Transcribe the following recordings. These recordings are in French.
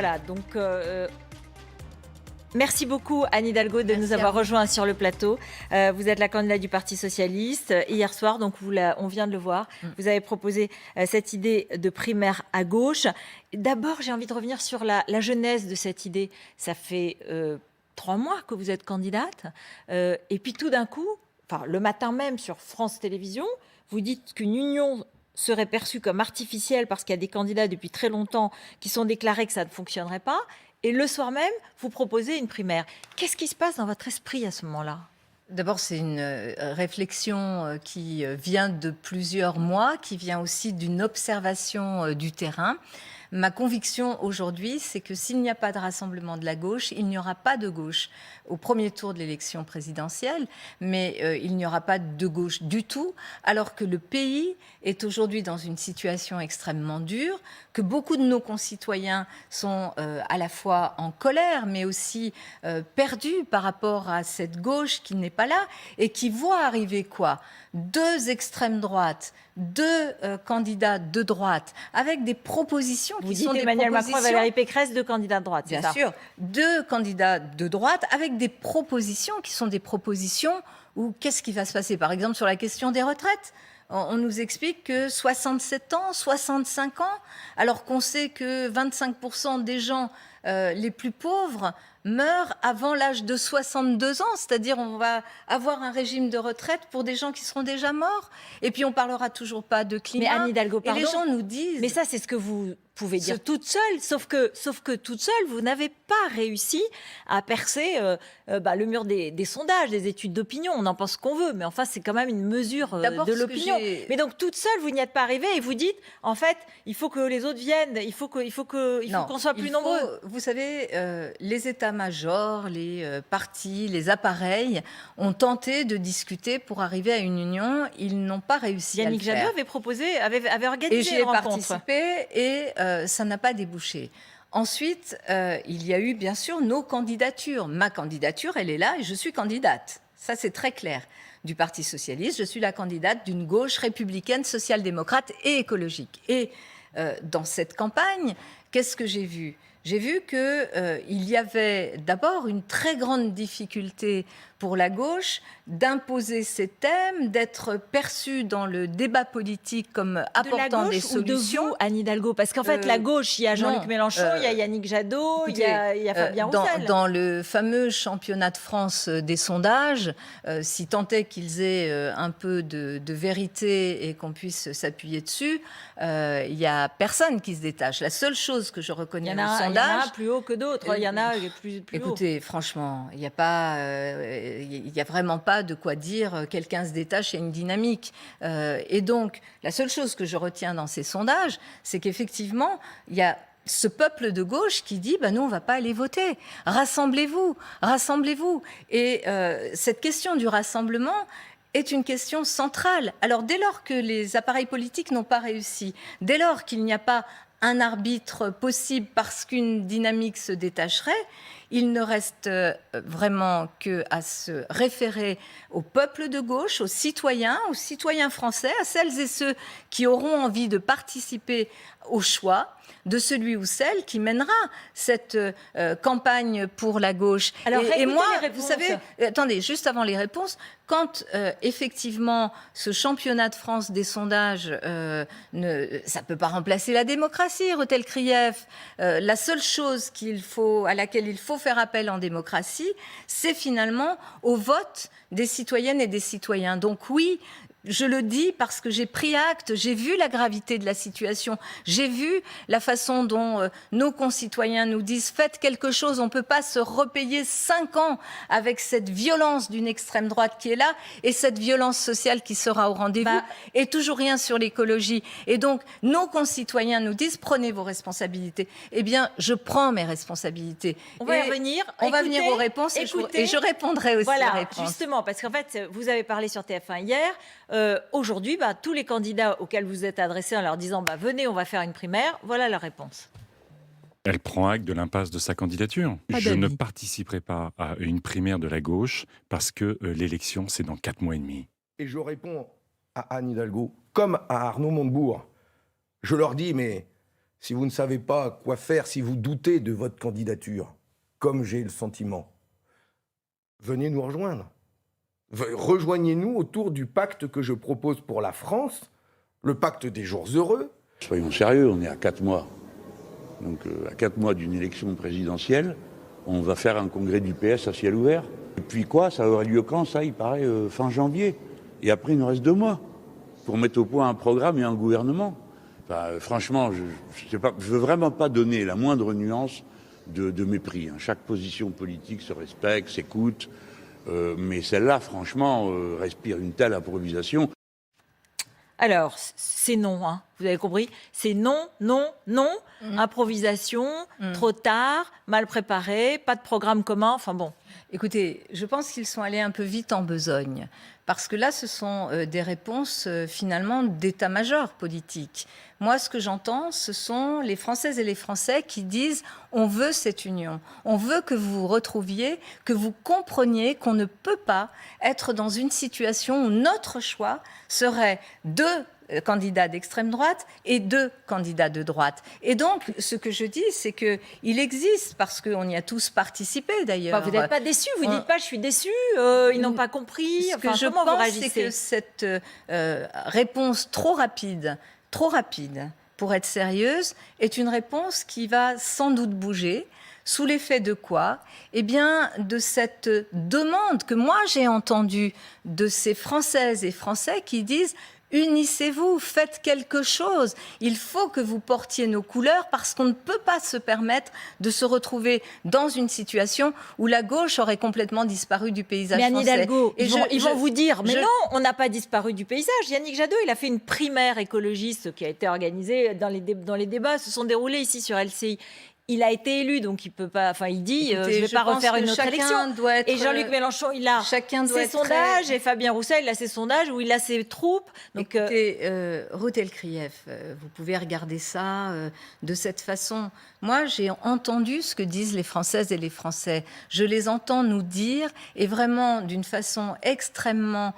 Voilà, donc merci beaucoup Anne Hidalgo de Merci nous à avoir vous. rejoints sur le plateau. Vous êtes la candidate du Parti socialiste. Hier soir, donc on vient de le voir, vous avez proposé cette idée de primaire à gauche. D'abord, j'ai envie de revenir sur la genèse de cette idée. Ça fait 3 mois que vous êtes candidate. Et puis tout d'un coup, enfin, le matin même sur France Télévisions, vous dites qu'une union serait perçue comme artificielle parce qu'il y a des candidats depuis très longtemps qui sont déclarés que ça ne fonctionnerait pas. Et le soir même, vous proposez une primaire. Qu'est-ce qui se passe dans votre esprit à ce moment-là? D'abord, c'est une réflexion qui vient de plusieurs mois, qui vient aussi d'une observation du terrain. Ma conviction aujourd'hui, c'est que s'il n'y a pas de rassemblement de la gauche, il n'y aura pas de gauche au premier tour de l'élection présidentielle, mais il n'y aura pas de gauche du tout, alors que le pays est aujourd'hui dans une situation extrêmement dure, que beaucoup de nos concitoyens sont à la fois en colère, mais aussi perdus par rapport à cette gauche qui n'est pas là et qui voit arriver quoi? Deux extrêmes droites, deux candidats de droite, avec des propositions Vous qui dites sont des Emmanuel Macron et propositions... Valérie Pécresse, deux candidats de droite, c'est Bien ça? sûr, deux candidats de droite avec des propositions qui sont des propositions où qu'est-ce qui va se passer? Par exemple, sur la question des retraites, on nous explique que 67 ans, 65 ans, alors qu'on sait que 25% des gens les plus pauvres meurent avant l'âge de 62 ans, c'est-à-dire on va avoir un régime de retraite pour des gens qui seront déjà morts. Et puis on parlera toujours pas de Mais climat. Anne Hidalgo, Et les pardon. gens nous disent... Mais ça, c'est ce que vous pouvez dire toute seule, sauf que toute seule, vous n'avez pas réussi à percer le mur des sondages, des études d'opinion. On en pense qu'on veut, mais enfin, c'est quand même une mesure D'abord, de ce que l'opinion. j'ai- Mais donc, toute seule, vous n'y êtes pas arrivée et vous dites, en fait, il faut que les autres viennent, il faut Non, qu'on soit plus nombreux. Vous savez, les états-majors, les partis, les appareils ont tenté de discuter pour arriver à une union. Ils n'ont pas réussi Yannick à le Jadot faire. avait proposé, avait Et organisé j'y une ai rencontre. participé et ça n'a pas débouché. Ensuite, il y a eu bien sûr nos candidatures. Ma candidature, elle est là et je suis candidate. Ça, c'est très clair. Du Parti socialiste, je suis la candidate d'une gauche républicaine, social-démocrate et écologique. Et dans cette campagne, qu'est-ce que j'ai vu? J'ai vu qu'il y avait d'abord une très grande difficulté pour la gauche d'imposer ses thèmes, d'être perçue dans le débat politique comme apportant des Ou de solutions. vous, Anne Hidalgo? Parce qu'en fait, la gauche, il y a Jean-Luc Non, Mélenchon, il y a Yannick Jadot, il y écoutez, a Fabien dans, Roussel. dans le fameux championnat de France des sondages, si tant est qu'ils aient un peu de vérité et qu'on puisse s'appuyer dessus, il n'y a personne qui se détache. La seule chose que je Il y reconnais en au a sondage... un plus haut que d'autres, il y en a plus haut. Écoutez, franchement, il n'y a pas, il y a vraiment pas de quoi dire quelqu'un se détache, il y a une dynamique. Et donc, la seule chose que je retiens dans ces sondages, c'est qu'effectivement, il y a ce peuple de gauche qui dit nous, on ne va pas aller voter. Rassemblez-vous, rassemblez-vous. Et cette question du rassemblement est une question centrale. Alors, dès lors que les appareils politiques n'ont pas réussi, dès lors qu'il n'y a pas un arbitre possible parce qu'une dynamique se détacherait, il ne reste vraiment qu'à se référer au peuple de gauche, aux citoyens français, à celles et ceux qui auront envie de participer au choix de celui ou celle qui mènera cette campagne pour la gauche. Alors, et moi, les vous savez, attendez, juste avant les réponses, quand effectivement ce championnat de France des sondages, ça ne peut pas remplacer la démocratie, Rutel Krief. La seule chose à laquelle il faut faire appel en démocratie, c'est finalement au vote des citoyennes et des citoyens. Donc oui, je le dis parce que j'ai pris acte, j'ai vu la gravité de la situation, j'ai vu la façon dont nos concitoyens nous disent « faites quelque chose, on ne peut pas se repayer 5 ans avec cette violence d'une extrême droite qui est là et cette violence sociale qui sera au rendez-vous et toujours rien sur l'écologie ». Et donc, nos concitoyens nous disent « prenez vos responsabilités ». Eh bien, je prends mes responsabilités. On va y revenir. On va venir aux réponses et je répondrai aussi aux réponses. Justement, parce qu'en fait, vous avez parlé sur TF1 hier. Aujourd'hui, tous les candidats auxquels vous êtes adressés en leur disant venez, on va faire une primaire, voilà leur réponse. Elle prend acte de l'impasse de sa candidature. Je ne participerai pas à une primaire de la gauche parce que l'élection, c'est dans 4 mois et demi. Et je réponds à Anne Hidalgo, comme à Arnaud Montebourg. Je leur dis, mais si vous ne savez pas quoi faire, si vous doutez de votre candidature, comme j'ai le sentiment, venez nous rejoindre. Rejoignez-nous autour du pacte que je propose pour la France, le pacte des jours heureux. Soyons sérieux, on est à 4 mois. Donc à 4 mois d'une élection présidentielle, on va faire un congrès du PS à ciel ouvert. Et puis quoi, ça aurait lieu quand ça? Il paraît fin janvier. Et après, il nous reste 2 mois pour mettre au point un programme et un gouvernement. Enfin, franchement, je veux vraiment pas donner la moindre nuance de mépris. Chaque position politique se respecte, s'écoute. Mais celle-là, franchement, respire une telle improvisation. Alors, c'est non, hein, vous avez compris, c'est non, non, non, improvisation, trop tard, mal préparé, pas de programme commun, enfin bon. Écoutez, je pense qu'ils sont allés un peu vite en besogne, parce que là, ce sont des réponses finalement d'état-major politique. Moi, ce que j'entends, ce sont les Françaises et les Français qui disent « on veut cette union, on veut que vous vous retrouviez, que vous compreniez qu'on ne peut pas être dans une situation où notre choix serait de candidats d'extrême droite et 2 candidats de droite. Et donc, ce que je dis, c'est qu'il existe, parce qu'on y a tous participé d'ailleurs. Vous n'êtes pas déçu, vous ne dites pas « je suis déçu, ils n'ont pas compris ». Ce que je pense, c'est que cette réponse trop rapide, pour être sérieuse, est une réponse qui va sans doute bouger. Sous l'effet de quoi? Eh bien, de cette demande que moi j'ai entendue de ces Françaises et Français qui disent « unissez-vous, faites quelque chose. Il faut que vous portiez nos couleurs parce qu'on ne peut pas se permettre de se retrouver dans une situation où la gauche aurait complètement disparu du paysage français. Mais Anne Hidalgo, ils vont vous dire « mais non, on n'a pas disparu du paysage ». Yannick Jadot, il a fait une primaire écologiste qui a été organisée dans les débats, se sont déroulés ici sur LCI. Il a été élu, donc il peut pas. Enfin, il dit écoutez, je ne vais pas refaire une autre élection. Et Jean-Luc Mélenchon, il a ses sondages, et Fabien Roussel, il a ses sondages où il a ses troupes. Donc, écoutez, Ruth Elkrief, vous pouvez regarder ça de cette façon. Moi, j'ai entendu ce que disent les Françaises et les Français. Je les entends nous dire, et vraiment d'une façon extrêmement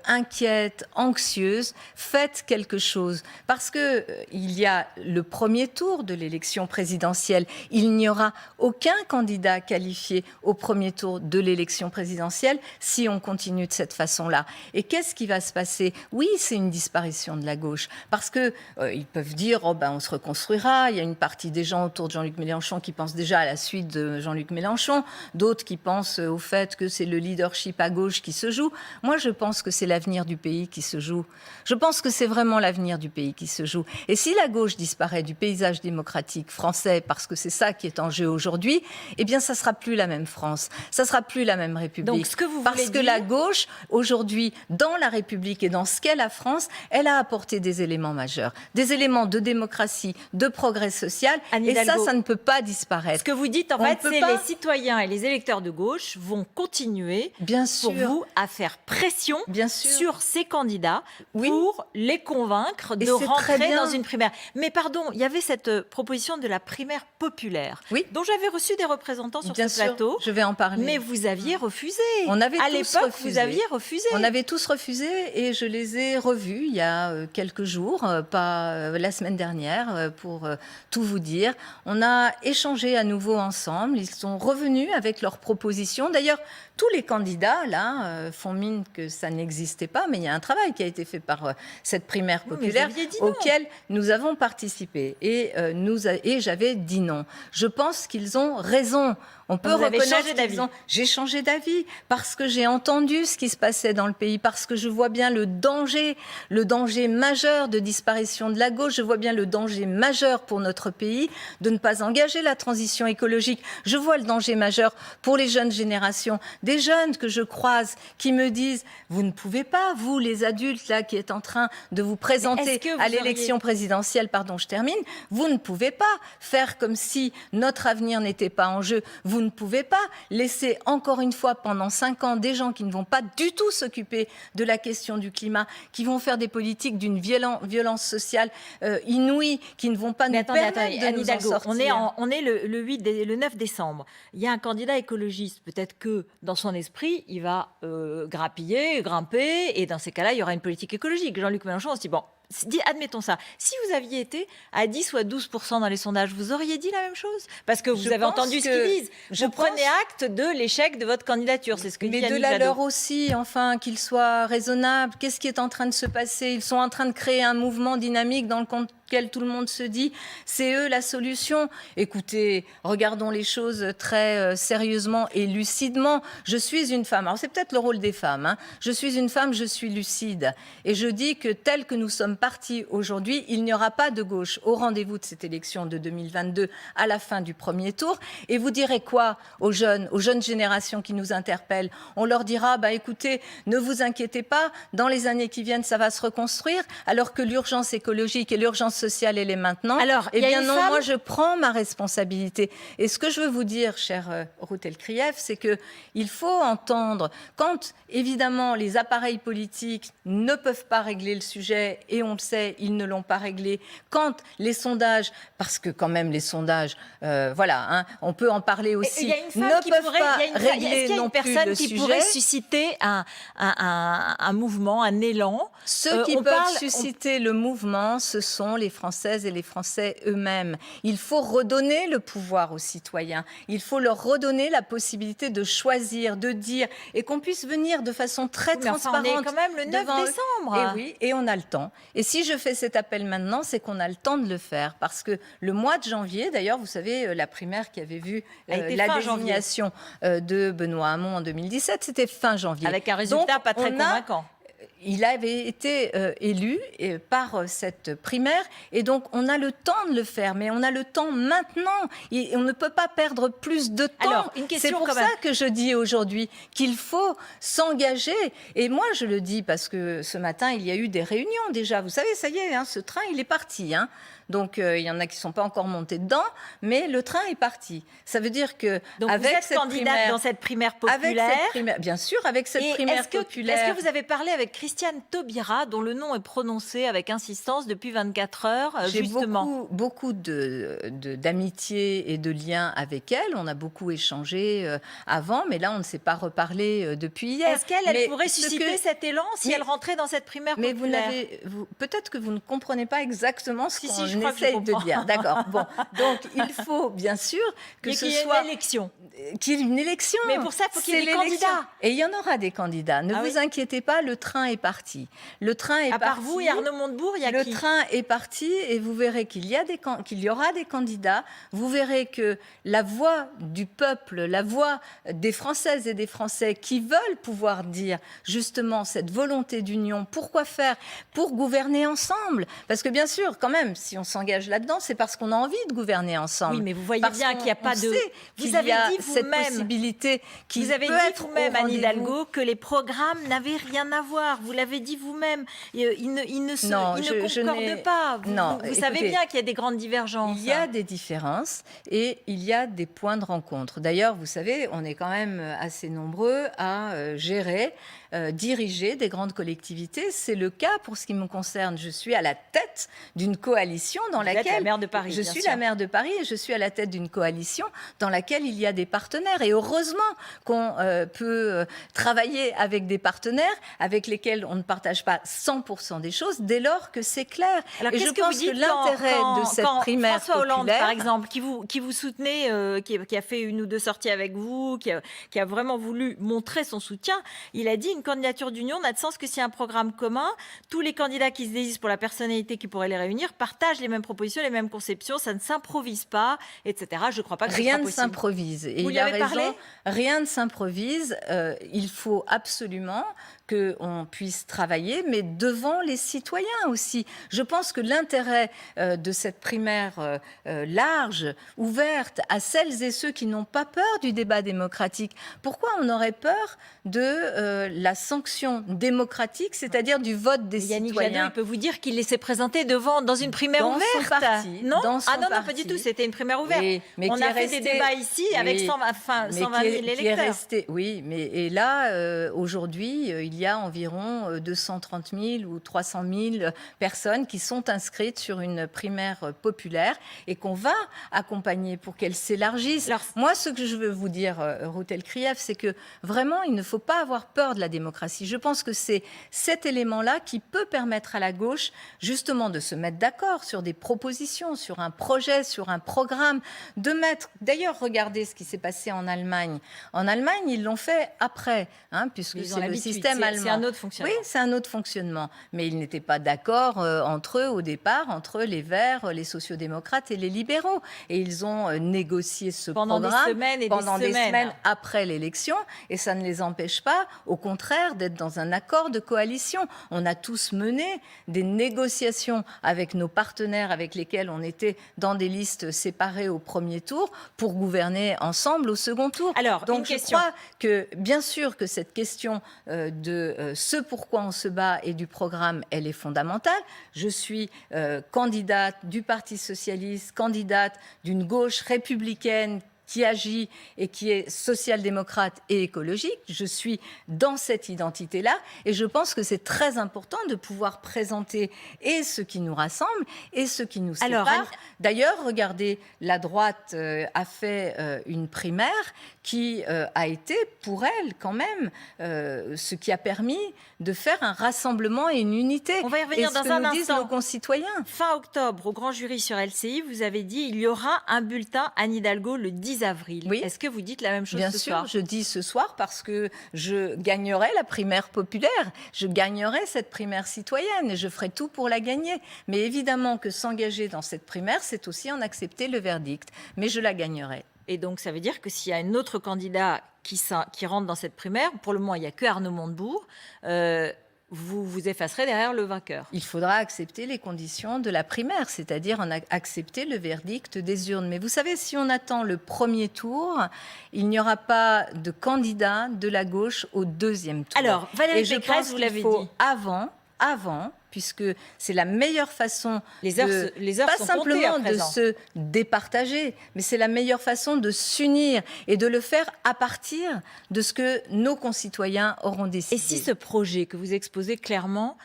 inquiète, anxieuse, faites quelque chose. Parce que il y a le premier tour de l'élection présidentielle. Il n'y aura aucun candidat qualifié au premier tour de l'élection présidentielle si on continue de cette façon-là. Et qu'est-ce qui va se passer? Oui, c'est une disparition de la gauche. Parce que ils peuvent dire, oh ben on se reconstruira. Il y a une partie des gens autour de Jean-Luc Mélenchon qui pensent déjà à la suite de Jean-Luc Mélenchon. D'autres qui pensent au fait que c'est le leadership à gauche qui se joue. Moi, je pense que c'est l'avenir du pays qui se joue. Je pense que c'est vraiment l'avenir du pays qui se joue. Et si la gauche disparaît du paysage démocratique français, parce que c'est ça qui est en jeu aujourd'hui, eh bien, ça sera plus la même France. Ça sera plus la même République. Donc, ce que vous parce voulez que dire... la gauche, aujourd'hui, dans la République et dans ce qu'est la France, elle a apporté des éléments majeurs. Des éléments de démocratie, de progrès social. Et ça ne peut pas disparaître. Ce que vous dites, en fait, c'est les citoyens et les électeurs de gauche vont continuer, pour vous, à faire pression sur ces candidats pour les convaincre de rentrer dans une primaire. Mais pardon, il y avait cette proposition de la primaire populaire, dont j'avais reçu des représentants sur ce plateau. Je vais en parler. Mais vous aviez refusé. À l'époque, vous aviez refusé. On avait tous refusé et je les ai revus il y a quelques jours, pas la semaine dernière, pour tout vous dire. On a échangé à nouveau ensemble. Ils sont revenus avec leurs propositions. D'ailleurs, tous les candidats, là, font mine que ça n'existait pas, mais il y a un travail qui a été fait par cette primaire populaire auquel nous avons participé. Et j'avais dit non. Je pense qu'ils ont raison. On peut reconnaître qu'ils ont... J'ai changé d'avis parce que j'ai entendu ce qui se passait dans le pays, parce que je vois bien le danger majeur de disparition de la gauche. Je vois bien le danger majeur pour notre pays de ne pas engager la transition écologique. Je vois le danger majeur pour les jeunes générations. Des jeunes que je croise qui me disent « Vous ne pouvez pas, vous les adultes là qui êtes en train de vous présenter à l'élection présidentielle, pardon, je termine, vous ne pouvez pas faire comme si notre avenir n'était pas en jeu. Vous ne pouvez pas laisser encore une fois pendant 5 ans des gens qui ne vont pas du tout s'occuper de la question du climat, qui vont faire des politiques d'une violence sociale inouïe, qui ne vont pas nous permettre de nous en sortir. On est le 9 décembre. Il y a un candidat écologiste. Peut-être que dans son esprit, il va grimper, et dans ces cas-là, il y aura une politique écologique. Jean-Luc Mélenchon, on se dit, bon, admettons ça. Si vous aviez été à 10 ou à 12% dans les sondages, vous auriez dit la même chose? Parce que vous avez entendu ce qu'ils disent. Vous prenez acte de l'échec de votre candidature. C'est ce que dit Mais de Yannick la Jadot. leur aussi, enfin, qu'ils soient raisonnables. Qu'est-ce qui est en train de se passer? Ils sont en train de créer un mouvement dynamique dans lequel tout le monde se dit c'est eux la solution. Écoutez, regardons les choses très sérieusement et lucidement. Je suis une femme. Alors c'est peut-être le rôle des femmes. Hein. Je suis une femme, je suis lucide. Et je dis que tel que nous sommes partis aujourd'hui, il n'y aura pas de gauche au rendez-vous de cette élection de 2022 à la fin du premier tour. Et vous direz quoi aux jeunes générations qui nous interpellent? On leur dira, écoutez, ne vous inquiétez pas, dans les années qui viennent, ça va se reconstruire, alors que l'urgence écologique et l'urgence sociale, elle est maintenant. Alors, eh bien non, moi je prends ma responsabilité. Et ce que je veux vous dire, chère Ruth Elkrief, c'est que il faut entendre, quand évidemment les appareils politiques ne peuvent pas régler le sujet, et on le sait, ils ne l'ont pas réglé, quand les sondages, parce que quand même les sondages, on peut en parler aussi, ne peuvent pas régler non plus le sujet. Pourrait susciter un mouvement, un élan. Ceux qui peuvent susciter le mouvement, ce sont les Françaises et les Français eux-mêmes. Il faut redonner le pouvoir aux citoyens. Il faut leur redonner la possibilité de choisir, de dire, et qu'on puisse venir de façon très transparente. On est quand même le 9 décembre. Et oui, et on a le temps. Et si je fais cet appel maintenant, c'est qu'on a le temps de le faire. Parce que le mois de janvier, d'ailleurs, vous savez, la primaire qui avait vu la désignation de Benoît Hamon en 2017, c'était fin janvier. Avec un résultat pas très convaincant. Il avait été élu par cette primaire et donc on a le temps de le faire, mais on a le temps maintenant et on ne peut pas perdre plus de temps. Alors, une question c'est pour ça que je dis aujourd'hui qu'il faut s'engager. Et moi, je le dis parce que ce matin, il y a eu des réunions déjà. Vous savez, ça y est, ce train, il est parti. Donc, il y en a qui ne sont pas encore montés dedans, mais le train est parti. Ça veut dire que donc avec vous êtes cette candidate dans cette primaire populaire. Bien sûr, avec cette primaire populaire. Est-ce que vous avez parlé avec Christiane Taubira, dont le nom est prononcé avec insistance depuis 24 heures, justement? J'ai beaucoup d'amitié et de liens avec elle. On a beaucoup échangé avant, mais là, on ne s'est pas reparlé depuis hier. Est-ce qu'elle pourrait susciter cet élan si elle rentrait dans cette primaire populaire? Mais peut-être que vous ne comprenez pas exactement ce qu'on essaye de dire. D'accord. Bon, donc il faut bien sûr que ce soit une élection. Qu'il y ait une élection. Mais pour ça, il faut qu'il y ait des candidats. Et il y en aura des candidats. Ne vous inquiétez pas, le train est parti. Le train est parti. À part vous et Arnaud Montebourg, il y a qui? Le train est parti et vous verrez qu'il y aura des candidats. Vous verrez que la voix du peuple, la voix des Françaises et des Français qui veulent pouvoir dire justement cette volonté d'union, pourquoi faire? Pour gouverner ensemble. Parce que bien sûr, quand même, si on s'engage là-dedans, c'est parce qu'on a envie de gouverner ensemble. Oui, mais vous voyez bien qu'il n'y a pas de... Vous avez dit cette possibilité qui vous avez peut dit être vous-même, Anne Hidalgo, que les programmes n'avaient rien à voir. Vous l'avez dit vous-même. Ils ne concordent pas. Vous savez bien qu'il y a des grandes divergences. Il y a des différences et il y a des points de rencontre. D'ailleurs, vous savez, on est quand même assez nombreux à gérer, diriger des grandes collectivités. C'est le cas pour ce qui me concerne. Je suis à la tête d'une coalition dans laquelle... Vous êtes la maire de Paris, je suis la maire de Paris et je suis à la tête d'une coalition dans laquelle il y a des partenaires. Et heureusement qu'on peut travailler avec des partenaires avec lesquels on ne partage pas 100% des choses dès lors que c'est clair. Alors, et je pense que l'intérêt de cette primaire François Hollande, populaire, par exemple, qui vous soutenait, qui a fait une ou deux sorties avec vous, qui a vraiment voulu montrer son soutien, il a dit une candidature d'union n'a de sens que si un programme commun, tous les candidats qui se désistent pour la personnalité qui pourrait les réunir partagent les mêmes propositions, les mêmes conceptions, ça ne s'improvise pas, etc. Je ne crois pas que rien ce soit ne s'improvise. Et vous il lui a avez raison, parlé? Rien ne s'improvise. Il faut absolument qu'on puisse travailler, mais devant les citoyens aussi. Je pense que l'intérêt de cette primaire large, ouverte à celles et ceux qui n'ont pas peur du débat démocratique, pourquoi on aurait peur de la sanction démocratique, c'est-à-dire du vote des Yannick citoyens? Jadot, il peut vous dire qu'il s'est présenté dans une primaire dans ouverte. Son parti, non, dans son non, parti. pas du tout. C'était une primaire ouverte. Mais on a fait des débats ici avec 120 000 électeurs. Oui, mais et là, aujourd'hui, il y a environ 230 000 ou 300 000 personnes qui sont inscrites sur une primaire populaire et qu'on va accompagner pour qu'elle s'élargisse. Alors, moi, ce que je veux vous dire, Ruth El-Krief, c'est que vraiment, il ne faut pas avoir peur de la démocratie. Je pense que c'est cet élément-là qui peut permettre à la gauche, justement, de se mettre d'accord sur des propositions, sur un projet, sur un programme, de mettre... D'ailleurs, regardez ce qui s'est passé en Allemagne. En Allemagne, ils l'ont fait après, puisque c'est le système allemand. C'est un autre fonctionnement. Oui, c'est un autre fonctionnement. Mais ils n'étaient pas d'accord entre eux, au départ, entre les Verts, les sociodémocrates et les libéraux. Et ils ont négocié ce programme pendant des semaines après l'élection. Et ça ne les empêche pas, au contraire, d'être dans un accord de coalition. On a tous mené des négociations avec nos partenaires avec lesquels on était dans des listes séparées au premier tour pour gouverner ensemble au second tour. Alors, donc je crois que, bien sûr, que cette question de ce pourquoi on se bat et du programme, elle est fondamentale. Je suis candidate du Parti socialiste, candidate d'une gauche républicaine qui agit et qui est social-démocrate et écologique. Je suis dans cette identité-là et je pense que c'est très important de pouvoir présenter et ce qui nous rassemble et ce qui nous sépare. D'ailleurs, regardez, la droite a fait une primaire qui a été pour elle quand même ce qui a permis de faire un rassemblement et une unité. On va y revenir dans un instant. Nos concitoyens. Fin octobre, au grand jury sur LCI, vous avez dit il y aura un bulletin Anne Hidalgo le 10 avril. Oui. Est-ce que vous dites la même chose Bien ce sûr, soir ? je dis ce soir parce que je gagnerai la primaire populaire, je gagnerai cette primaire citoyenne et je ferai tout pour la gagner. Mais évidemment que s'engager dans cette primaire, c'est aussi en accepter le verdict. Mais je la gagnerai. Et donc, ça veut dire que s'il y a un autre candidat qui rentre dans cette primaire, pour le moment, il n'y a que Arnaud Montebourg, vous vous effacerez derrière le vainqueur. Il faudra accepter les conditions de la primaire, c'est-à-dire accepter le verdict des urnes. Mais vous savez, si on attend le premier tour, il n'y aura pas de candidat de la gauche au deuxième tour. Alors, Valérie Pécresse, vous l'avez dit. Avant, puisque c'est la meilleure façon les heures pas sont simplement comptées à de se départager, mais c'est la meilleure façon de s'unir et de le faire à partir de ce que nos concitoyens auront décidé. Et si ce projet que vous exposez clairement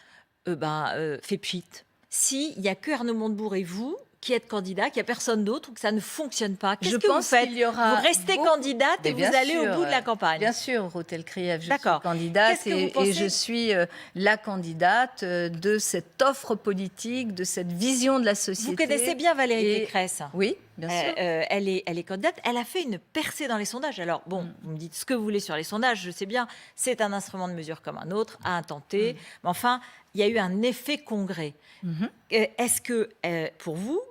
fait pchit, s'il n'y a que Arnaud Montebourg et vous qui êtes candidat, qu'il n'y a personne d'autre ou que ça ne fonctionne pas, qu'est-ce que vous faites ? Vous restez candidate et vous allez au bout de la campagne. Bien sûr, Ruth El-Krief, je suis D'accord. candidate et je suis la candidate de cette offre politique, de cette vision de la société. Vous connaissez bien Valérie Pécresse ? Oui, bien sûr. Elle est candidate. Elle a fait une percée dans les sondages. Alors, bon, vous me dites ce que vous voulez sur les sondages, je sais bien, c'est un instrument de mesure comme un autre, à intenter. Mais enfin, il y a eu un effet congrès. Est-ce que, pour vous,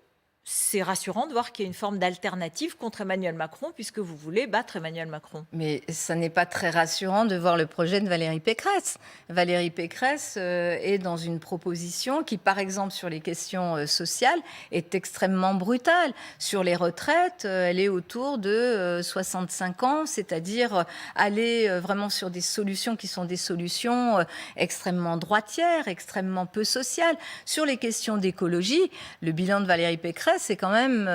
c'est rassurant de voir qu'il y a une forme d'alternative contre Emmanuel Macron, puisque vous voulez battre Emmanuel Macron? Mais ça n'est pas très rassurant de voir le projet de Valérie Pécresse. Valérie Pécresse est dans une proposition qui, par exemple, sur les questions sociales, est extrêmement brutale. Sur les retraites, elle est autour de 65 ans, c'est-à-dire aller vraiment sur des solutions qui sont des solutions extrêmement droitières, extrêmement peu sociales. Sur les questions d'écologie, le bilan de Valérie Pécresse, c'est quand même,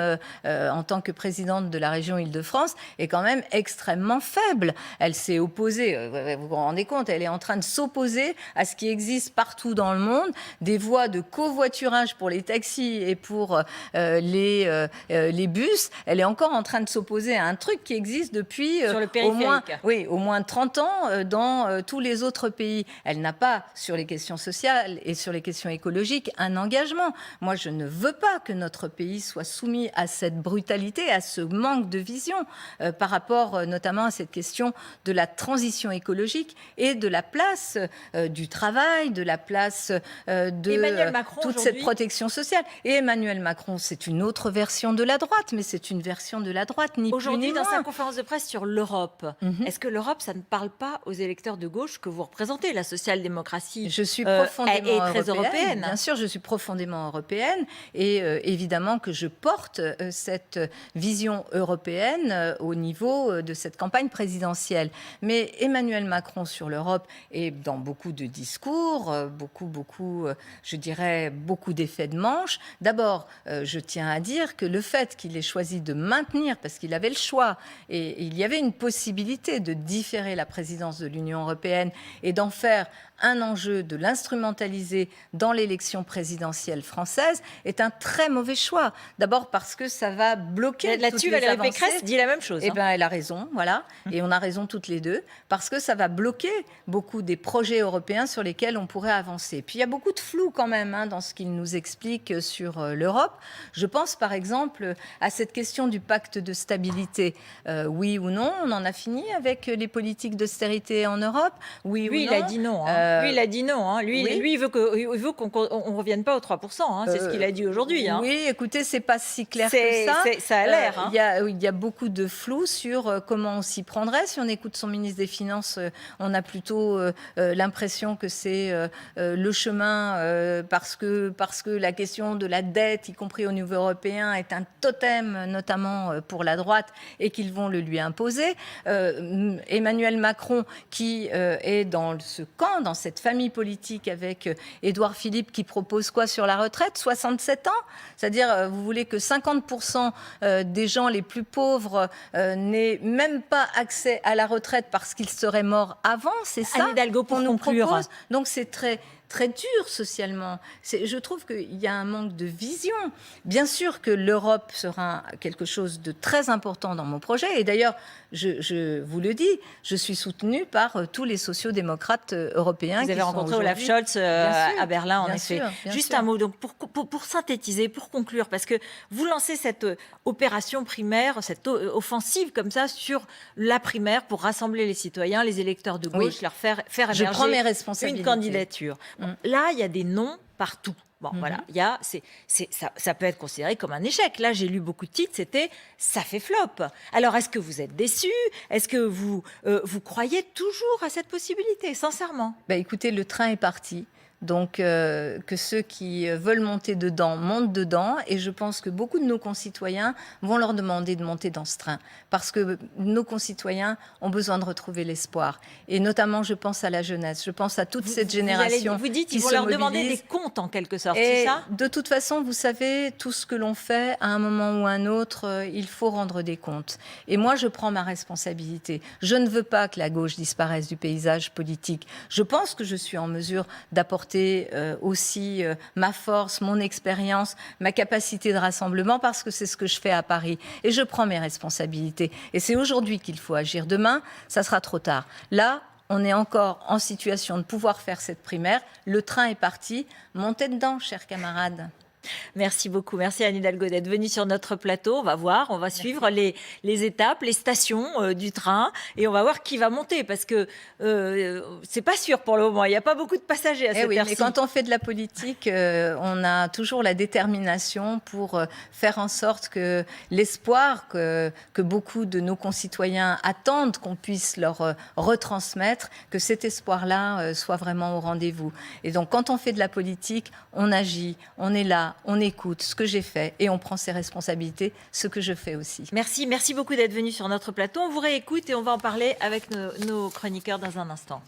en tant que présidente de la région Île-de-France, est quand même extrêmement faible. Elle s'est opposée, vous vous rendez compte, elle est en train de s'opposer à ce qui existe partout dans le monde, des voies de covoiturage pour les taxis et pour les bus. Elle est encore en train de s'opposer à un truc qui existe depuis au moins 30 ans dans tous les autres pays. Elle n'a pas, sur les questions sociales et sur les questions écologiques, un engagement. Moi, je ne veux pas que notre pays soit soumis à cette brutalité, à ce manque de vision par rapport notamment à cette question de la transition écologique et de la place du travail, de la place de toute cette protection sociale. Et Emmanuel Macron, c'est une autre version de la droite, mais c'est une version de la droite, ni plus ni moins. Aujourd'hui, dans sa conférence de presse sur l'Europe, est-ce que l'Europe, ça ne parle pas aux électeurs de gauche que vous représentez, la social-démocratie? Je suis profondément est très européenne. Bien sûr, je suis profondément européenne et évidemment que je porte cette vision européenne au niveau de cette campagne présidentielle. Mais Emmanuel Macron sur l'Europe est dans beaucoup de discours, je dirais, beaucoup d'effets de manche. D'abord, je tiens à dire que le fait qu'il ait choisi de maintenir, parce qu'il avait le choix, et il y avait une possibilité de différer la présidence de l'Union européenne et d'en faire un enjeu, de l'instrumentaliser dans l'élection présidentielle française, est un très mauvais choix. D'abord parce que ça va bloquer Là-dessus, toutes les Valérie avancées. Pécresse dit la même chose. Eh ben, elle a raison, voilà. Et on a raison toutes les deux, parce que ça va bloquer beaucoup des projets européens sur lesquels on pourrait avancer. Puis il y a beaucoup de flou quand même dans ce qu'il nous explique sur l'Europe. Je pense par exemple à cette question du pacte de stabilité. Oui ou non, on en a fini avec les politiques d'austérité en Europe? Oui Lui, ou non? il a dit non. Lui, il a dit non. Lui, oui. il veut qu'on ne revienne pas aux 3%. C'est ce qu'il a dit aujourd'hui. Oui, écoutez, c'est pas si clair que ça. Ça a l'air. Il y a beaucoup de flou sur comment on s'y prendrait. Si on écoute son ministre des Finances, on a plutôt l'impression que c'est le chemin parce que la question de la dette, y compris au niveau européen, est un totem, notamment pour la droite, et qu'ils vont le lui imposer. Emmanuel Macron, qui est dans ce camp, dans cette famille politique avec Édouard Philippe, qui propose quoi sur la retraite? 67 ans? C'est-à-dire, vous voulez que 50% des gens les plus pauvres n'aient même pas accès à la retraite parce qu'ils seraient morts avant? C'est ça Anne Hidalgo, pour qu'on nous conclure. propose. Donc c'est très dur socialement. Je trouve qu'il y a un manque de vision. Bien sûr que l'Europe sera quelque chose de très important dans mon projet. Et d'ailleurs, je vous le dis, je suis soutenue par tous les sociodémocrates européens. Vous avez rencontré Olaf Scholz à Berlin, en effet. Juste un mot, donc, pour synthétiser, pour conclure, parce que vous lancez cette opération primaire, cette offensive comme ça sur la primaire pour rassembler les citoyens, les électeurs de gauche, leur faire émerger je prends mes responsabilités. Une candidature. Bon, là, il y a des noms partout. Bon, voilà, ça peut être considéré comme un échec. Là, j'ai lu beaucoup de titres, c'était « ça fait flop ». Alors, est-ce que vous êtes déçus? Est-ce que vous croyez toujours à cette possibilité, sincèrement? Écoutez, le train est parti. Donc, que ceux qui veulent monter dedans montent dedans. Et je pense que beaucoup de nos concitoyens vont leur demander de monter dans ce train. Parce que nos concitoyens ont besoin de retrouver l'espoir. Et notamment, je pense à la jeunesse. Je pense à toute cette génération. Vous dites qu'ils vont leur demander des comptes, en quelque sorte, c'est ça? De toute façon, vous savez, tout ce que l'on fait, à un moment ou à un autre, il faut rendre des comptes. Et moi, je prends ma responsabilité. Je ne veux pas que la gauche disparaisse du paysage politique. Je pense que je suis en mesure d'apporter aussi ma force, mon expérience, ma capacité de rassemblement, parce que c'est ce que je fais à Paris. Et je prends mes responsabilités. Et c'est aujourd'hui qu'il faut agir. Demain, ça sera trop tard. Là, on est encore en situation de pouvoir faire cette primaire. Le train est parti. Montez dedans, chers camarades. Merci beaucoup. Merci Anne Hidalgo d'être venue sur notre plateau. On va voir, on va suivre les étapes, les stations du train et on va voir qui va monter parce que c'est pas sûr pour le moment. Il n'y a pas beaucoup de passagers à cette heure-ci. Mais quand on fait de la politique, on a toujours la détermination pour faire en sorte que l'espoir que beaucoup de nos concitoyens attendent qu'on puisse leur retransmettre, que cet espoir-là soit vraiment au rendez-vous. Et donc, quand on fait de la politique, on agit, on est là, on écoute ce que j'ai fait et on prend ses responsabilités, ce que je fais aussi. Merci beaucoup d'être venu sur notre plateau. On vous réécoute et on va en parler avec nos chroniqueurs dans un instant.